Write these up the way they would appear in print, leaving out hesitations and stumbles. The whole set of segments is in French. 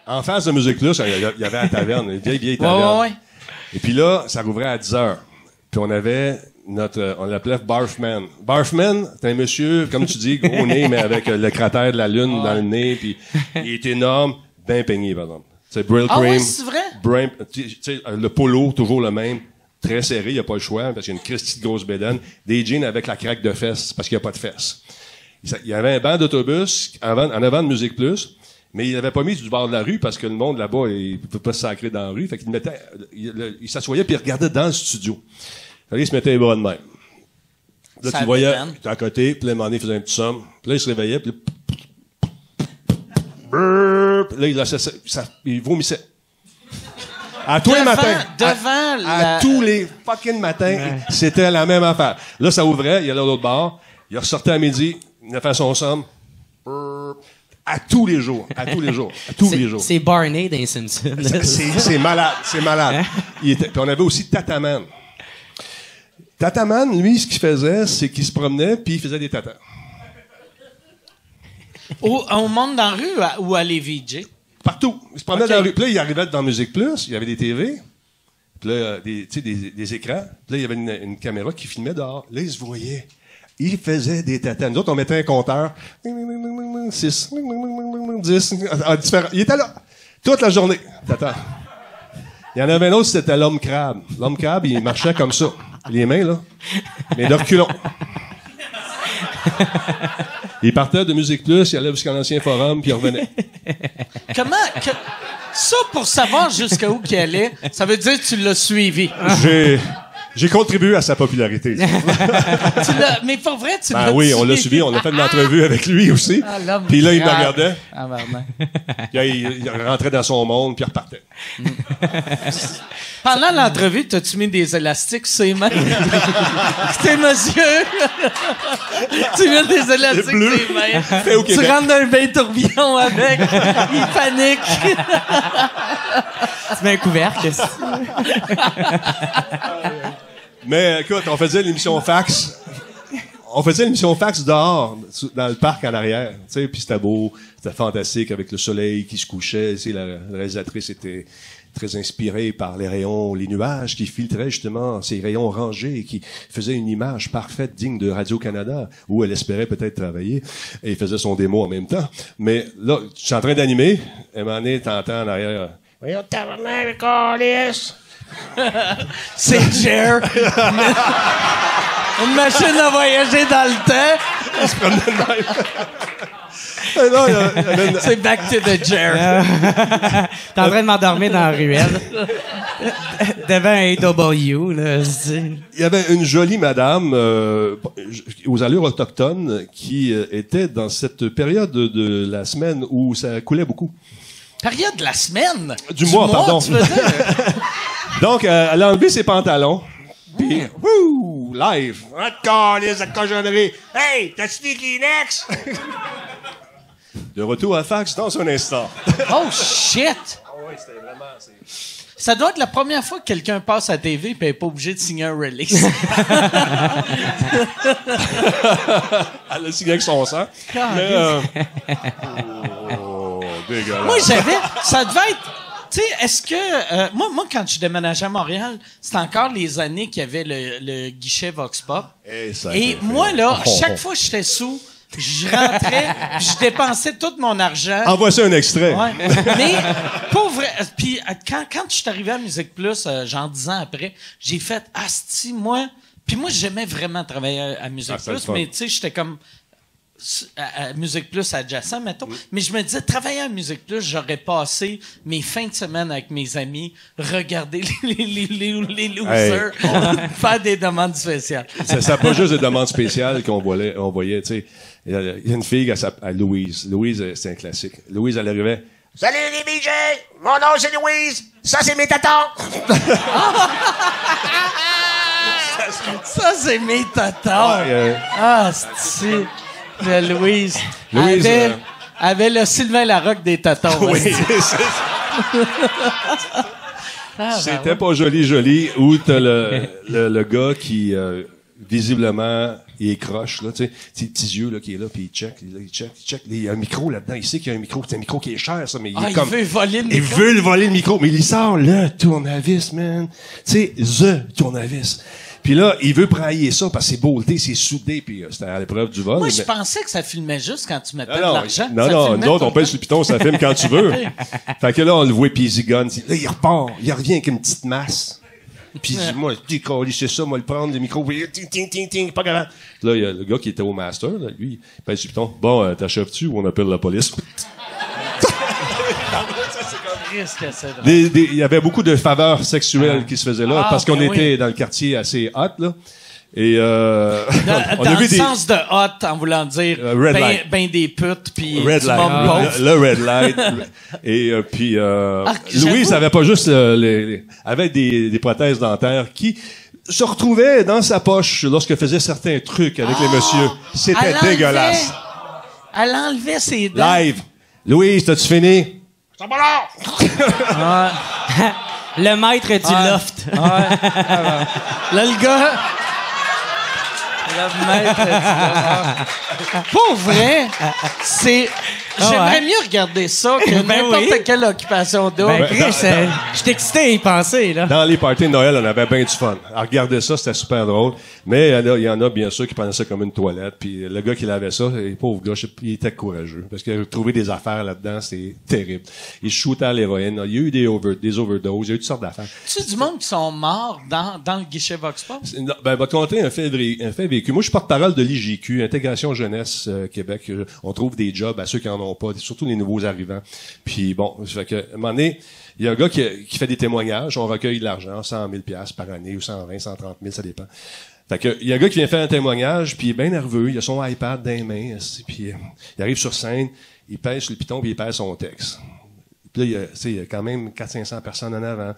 En face de Musique Plus, il y avait la taverne, une vieille taverne. Ouais. Et puis là, ça rouvrait à 10h. Puis on avait on l'appelait Barfman. Barfman, c'est un monsieur, comme tu dis, gros nez, mais avec le cratère de la lune dans le nez, puis il est énorme, bien peigné, par exemple. C'est Brill Cream. Ouais, c'est vrai? Tu sais, le polo, toujours le même. Très serré, il n'y a pas le choix, parce qu'il y a une christie de grosse bédaine. Des jeans avec la craque de fesses, parce qu'il n'y a pas de fesses. Il y avait un banc d'autobus en avant de Musique Plus, mais il l'avait pas mis du bord de la rue, parce que le monde là-bas, il ne peut pas se sacrer dans la rue. Fait qu'il mettait, il s'assoyait puis il regardait dans le studio. Fait qu'il se mettait les bras de même. Là, Ça tu voyais, bédaine. il était à côté, puis là, à un moment donné, il faisait un petit somme. Puis là, il se réveillait, puis là, il vomissait. À tous les matins. À tous les fucking matins, c'était la même affaire. Là, ça ouvrait, il allait à l'autre bord, il ressortait à midi, il a fait son somme. À tous les jours. C'est Barney dans les Simpsons. C'est malade. Puis on avait aussi Tataman. Tataman, lui, ce qu'il faisait, c'est qu'il se promenait puis il faisait des tatas. On monte dans la rue ou à Lévis, Jay? Partout. Il se promenait dans la rue. Puis là, il arrivait dans Musique Plus, il y avait des TV, puis là, des écrans. Puis là, il y avait une caméra qui filmait dehors. Là, il se voyait. Il faisait des tatas. Nous autres, on mettait un compteur. 6, 10. Il était là. Toute la journée. Tata. Il y en avait un autre, c'était l'homme crabe. L'homme crabe, il marchait comme ça. Les mains, là. Mais de reculons. Il partait de Musique Plus, il allait jusqu'à l'Ancien Forum, puis il revenait. Ça, pour savoir jusqu'à où qu'il allait, ça veut dire que tu l'as suivi. J'ai contribué à sa popularité. Mais pour vrai, tu l'as oui, suivi. on l'a suivi, on a fait une entrevue avec lui aussi. Puis là, il me regardait. Puis il rentrait dans son monde, puis il repartait. Pendant l'entrevue, t'as-tu mis des élastiques sur ses mains? C'était monsieur. Tu mets des élastiques sur ses mains. Tu rentres dans un bain tourbillon avec. Il panique. Tu mets un couvercle. Mais écoute, on faisait l'émission fax. On faisait l'émission fax dehors, dans le parc en arrière. Tu sais, puis c'était beau, c'était fantastique avec le soleil qui se couchait. Tu sais, la réalisatrice était très inspirée par les rayons, les nuages qui filtraient justement ces rayons rangés et qui faisaient une image parfaite digne de Radio-Canada où elle espérait peut-être travailler et il faisait son démo en même temps. Mais là, je suis en train d'animer. Et à un moment donné, t'entends en arrière. Voyons, tabarnak, câlisse! C'est Jer. Une machine à voyager dans le temps. On se promenait de même. C'est back to the Jer. T'es en train de m'endormir dans la ruelle. Devant un AW, là. Il y avait une jolie madame aux allures autochtones qui était dans cette période de la semaine où ça coulait beaucoup. Période de la semaine? Du mois, pardon. Tu faisais? Donc, elle a enlevé ses pantalons. Puis, wouh, live. Encore les cochonneries. Hey, t'as-tu des Kleenex? De retour à fax dans un instant. Oh, shit! Oui, c'était vraiment... Ça doit être la première fois que quelqu'un passe à la TV et n'est pas obligé de signer un release. Elle a signé avec son sang. Mais, dégueulasse. Moi, ça devait être... Tu sais, est-ce que... moi, quand je déménageais à Montréal, c'était encore les années qu'il y avait le guichet Vox Pop. Et moi, là, chaque fois que j'étais sous, je rentrais, puis je dépensais tout mon argent. Envoie ça un extrait. Ouais. Mais, pour vrai... Puis, quand je suis arrivé à Musique Plus, genre 10 ans après, j'ai fait « Asti, moi... » Puis moi, j'aimais vraiment travailler à Musique Plus, mais tu sais, j'étais comme... à Musique Plus adjacent, mettons. Mais je me disais, travailler à Musique Plus, j'aurais passé mes fins de semaine avec mes amis, regarder les losers, faire des demandes spéciales. C'est pas juste des demandes spéciales qu'on voyait, tu sais. Il y a une fille à Louise. Louise, c'est un classique. Louise, elle arrivait. Salut les BJ! Mon nom, c'est Louise! Ça, c'est mes tatons! Ça, c'est mes tatons! C'est... Louise avait le Sylvain Larocque des tatons. Oui, c'était pas joli. Ou t'as le gars qui, visiblement, il est croche, là, tu sais, ses petits yeux, là, qui est là, puis il check. Il y a un micro là-dedans, il sait qu'il y a un micro. C'est un micro qui est cher, ça, mais il veut voler le micro. Il veut voler le micro, mais il sort le tournevis, man. Tu sais, the tournevis. Puis là, il veut brailler ça parce que c'est beauté, c'est soudé, puis c'était à l'épreuve du vol. Moi, je pensais que ça filmait juste quand tu mettais de l'argent. Non, nous autres, on pèse sur le piton, ça filme quand tu veux. Fait que là, on le voit Peasy Gun. Là, il repart, il revient avec une petite masse. Puis moi, c'est ça, moi, le prendre, le micro, ting, pas grave. Là, il y a le gars qui était au master, là, lui, il pèse sur le piton. Bon, t'achèves-tu ou on appelle la police? Il y avait beaucoup de faveurs sexuelles qui se faisaient là, parce qu'on était dans le quartier assez hot, là. Et on a vu le sens de hot, en voulant dire ben des putes, puis red light, le red light. Et puis Louise avait pas juste avait des prothèses dentaires qui se retrouvaient dans sa poche lorsqu'elle faisait certains trucs avec les messieurs. C'était dégueulasse. Elle enlevait ses dents. Live. Louise, t'as-tu fini? Le maître du loft. Là, le gars... Le maître Pour vrai, c'est... J'aimerais mieux regarder ça que n'importe quelle occupation double. Je excité à y penser, là. Dans les parties de Noël, on avait bien du fun. À regarder ça, c'était super drôle. Mais il y en a, bien sûr, qui prenaient ça comme une toilette. Puis le gars qui lavait ça, le pauvre gars, il était courageux. Parce qu'il a trouvé des affaires là-dedans, c'est terrible. Il shootait à l'héroïne. Il y a eu des overdoses, il y a eu toutes sortes d'affaires. Tu sais, du monde qui sont morts dans le guichet Vox Pop? Ben, va te conter un fait vécu. Moi, je suis porte-parole de l'IJQ, Intégration Jeunesse Québec. On trouve des jobs à ceux qui en ont pas, surtout les nouveaux arrivants. Puis bon, ça fait que, à un moment donné, il y a un gars qui fait des témoignages. On recueille de l'argent, 100 000 $ par année, ou 120, 130 000, ça dépend. Fait que, il y a un gars qui vient faire un témoignage, puis il est bien nerveux, il a son iPad dans les mains, puis il arrive sur scène, il pèse sur le piton, puis il pèse son texte. Puis là, il y a quand même 400-500 personnes en avant.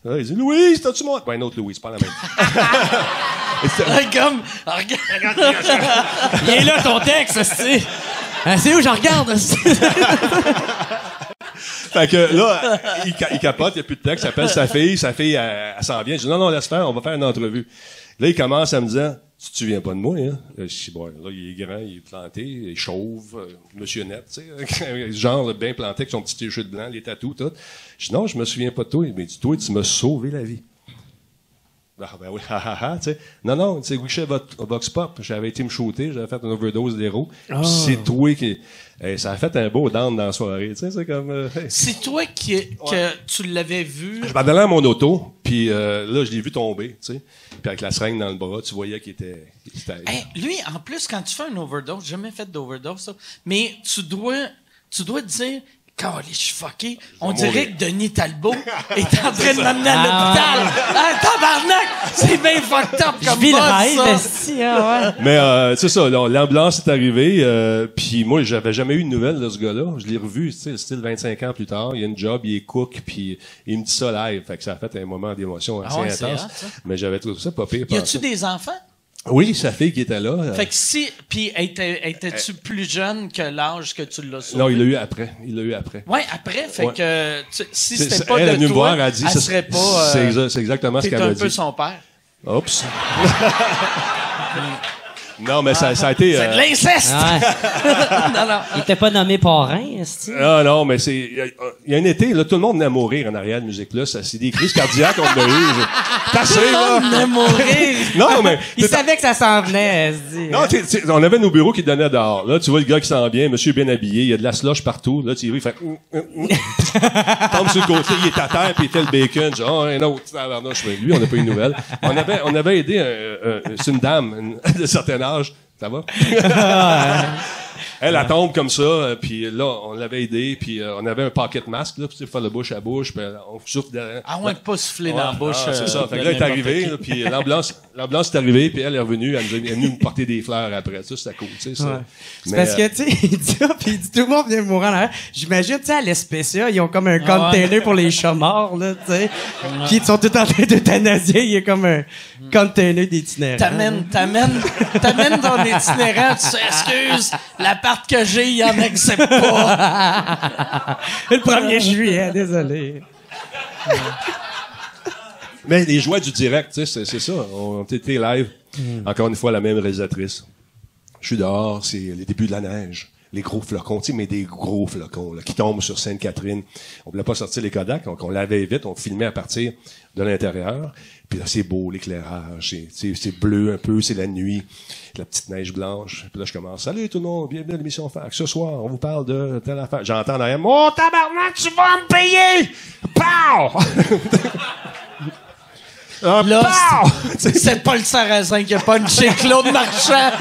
Là, il dit « Louise, t'as-tu mon... » Ben, un autre Louise, pas la même. Comme, regarde. Il est là, ton texte, c'est où j'en regarde, Fait que là, il capote, il n'y a plus de texte, il appelle sa fille, elle s'en vient. Je dis non, laisse faire, on va faire une entrevue. Là, il commence à me dire, tu te souviens pas de moi, hein? Je dis, bon, là, il est grand, il est planté, il est chauve, monsieur net, tu sais, genre bien planté avec son petit t-shirt blanc, les tatous, tout. Je dis non, je me souviens pas de toi. Il me dit, toi, tu m'as sauvé la vie. Ah, ben oui, tu sais. Non, tu sais, guichet Vox Pop, j'avais été me shooter, j'avais fait une overdose d'héros. Oh. C'est toi qui... ça a fait un beau down dans la soirée, tu sais, c'est comme... C'est toi que tu l'avais vu... Je m'en à mon auto, puis là, je l'ai vu tomber, tu sais. Puis avec la seringue dans le bras, tu voyais qu'il était... Lui, en plus, quand tu fais une overdose, j'ai jamais fait d'overdose, ça, mais tu dois te dire... Quand je suis fucké, on dirait que Denis Talbot est en train de m'amener à l'hôpital. Ah, tabarnak! C'est bien fucked up comme ça. Mais c'est ça, l'ambulance est arrivée, puis moi, j'avais jamais eu de nouvelles de ce gars-là. Je l'ai revu, tu sais, style 25 ans plus tard. Il y a une job, il est cook, puis il me dit ça live. Fait que ça a fait un moment d'émotion assez intense. Mais j'avais trouvé ça pas pire. Y a-tu des enfants? Oui, sa fille qui était là. Fait que puis étais-tu plus jeune que l'âge que tu l'as sauvé? Non, il l'a eu après. Ouais, après. Fait que si c'était pas de toi, voir, elle serait pas... c'est exactement ce qu'elle a dit. T'es un peu son père. Oups. Non, mais ça a été... C'est de l'inceste! non. Il était pas nommé parrain, est-ce que... Non, mais c'est... Il y a un été, là, tout le monde venait à mourir en arrière de Musique Plus. C'est des crises cardiaques qu'on a eues. Tout le monde venait mourir! Non, mais... Il savait que ça s'en venait, Non, on avait nos bureaux qui donnaient dehors. Là, tu vois le gars qui s'en vient, monsieur bien habillé, il y a de la slush partout. Là, tu vois, il fait... tombe sur le côté, il est à terre, puis il fait le bacon. Je dis, un autre. Lui, on n'a pas eu de nouvelles. On avait aidé c'est une dame de certain âge. Ça va? Elle tombe comme ça, puis là, on l'avait aidé, puis on avait un pocket mask, là, pour faire le bouche à bouche, puis on souffle derrière. Ah ouais, pas souffler dans la bouche. C'est ça. Fait que là, elle est arrivée, puis l'ambulance est arrivée, puis elle est revenue, elle est venue me porter des fleurs après. Ça, c'était cool, tu sais, ça. Ouais. C'est parce que, tu sais, il dit ça, puis il dit tout le monde vient mourir en arrière. J'imagine, tu sais, à l'Espécia, ils ont comme un container pour les chats morts, là, tu sais, qui sont tous en train d'euthanasier. Il y a comme un container d'itinérants. T'amènes ton itinérant, tu sais, excuse, l'appart que j'ai, il en accepte pas. Le 1er juillet, désolé. Mais les joies du direct, tu sais, c'est ça. On était live. Encore une fois, la même réalisatrice. Je suis dehors, c'est les débuts de la neige. Les gros flocons, tu sais, mais des gros flocons, là, qui tombent sur Sainte-Catherine. On voulait pas sortir les Kodak, donc on lavait vite, on filmait à partir de l'intérieur. Puis là, c'est beau, l'éclairage, c'est bleu un peu, c'est la nuit, la petite neige blanche. Puis là, je commence, salut tout le monde, bienvenue à l'émission Fax. Ce soir, on vous parle de telle affaire. J'entends derrière, oh tabarnak, tu vas me payer! Pow! Là, c'est pas le Sarrasin qui a punché Claude Marchand.